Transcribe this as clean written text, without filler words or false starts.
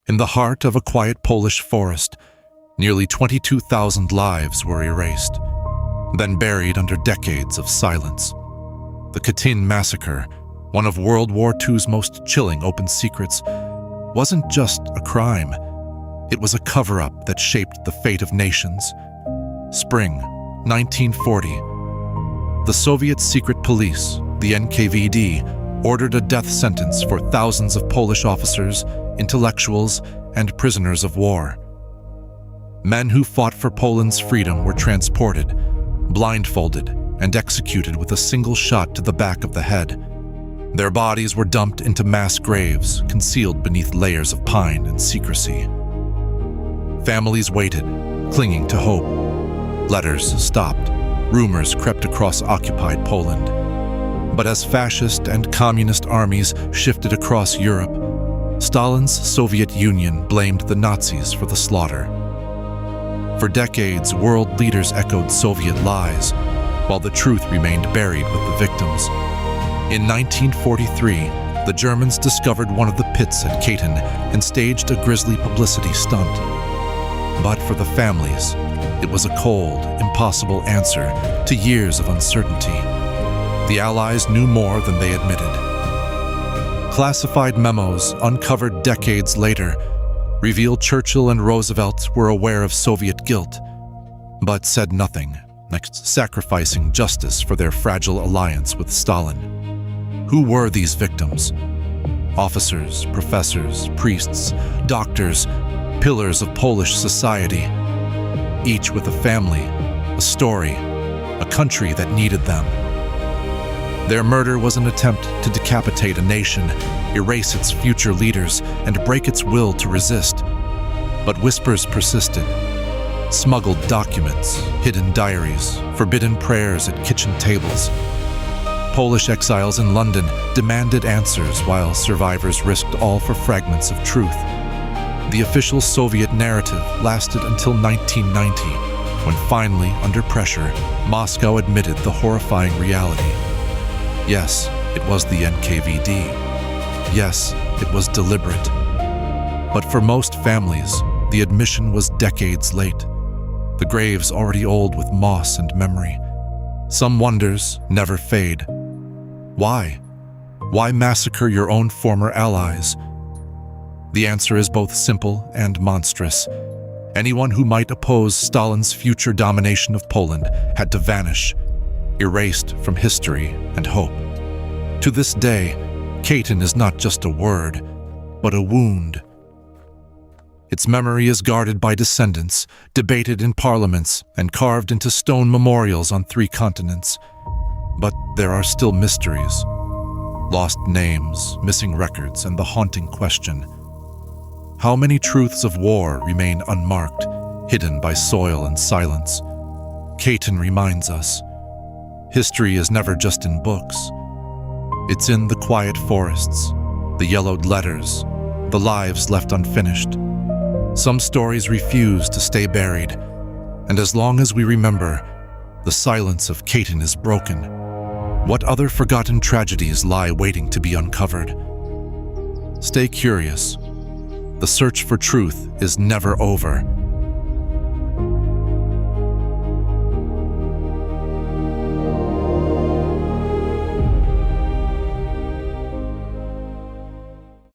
In the heart of a quiet Polish forest, nearly 22,000 lives were erased, then buried under decades of silence. The Katyn Massacre, one of World War II's most chilling open secrets, wasn't just a crime. It was a cover-up that shaped the fate of nations. Spring 1940. The Soviet secret police, the NKVD, ordered a death sentence for thousands of Polish officers, intellectuals, and prisoners of war. Men who fought for Poland's freedom were transported, blindfolded, and executed with a single shot to the back of the head. Their bodies were dumped into mass graves, concealed beneath layers of pine and secrecy. Families waited, clinging to hope. Letters stopped. Rumors crept across occupied Poland. But as fascist and communist armies shifted across Europe, Stalin's Soviet Union blamed the Nazis for the slaughter. For decades, world leaders echoed Soviet lies, while the truth remained buried with the victims. In 1943, the Germans discovered one of the pits at Katyn and staged a grisly publicity stunt. But for the families, it was a cold, impossible answer to years of uncertainty. The Allies knew more than they admitted. Classified memos, uncovered decades later, revealed Churchill and Roosevelt were aware of Soviet guilt, but said nothing, sacrificing justice for their fragile alliance with Stalin. Who were these victims? Officers, professors, priests, doctors, pillars of Polish society, each with a family, a story, a country that needed them. Their murder was an attempt to decapitate a nation, erase its future leaders, and break its will to resist. But whispers persisted. Smuggled documents, hidden diaries, forbidden prayers at kitchen tables. Polish exiles in London demanded answers while survivors risked all for fragments of truth. The official Soviet narrative lasted until 1990, when finally, under pressure, Moscow admitted the horrifying reality. Yes, it was the NKVD. Yes, it was deliberate. But for most families, the admission was decades late. The graves already old with moss and memory. Some wonders never fade. Why? Why massacre your own former allies? The answer is both simple and monstrous. Anyone who might oppose Stalin's future domination of Poland had to vanish, erased from history and hope. To this day, Katyn is not just a word, but a wound. Its memory is guarded by descendants, debated in parliaments, and carved into stone memorials on 3 continents. But there are still mysteries. Lost names, missing records, and the haunting question: how many truths of war remain unmarked, hidden by soil and silence? Katyn reminds us, history is never just in books. It's in the quiet forests, the yellowed letters, the lives left unfinished. Some stories refuse to stay buried, and as long as we remember, the silence of Katyn is broken. What other forgotten tragedies lie waiting to be uncovered? Stay curious. The search for truth is never over.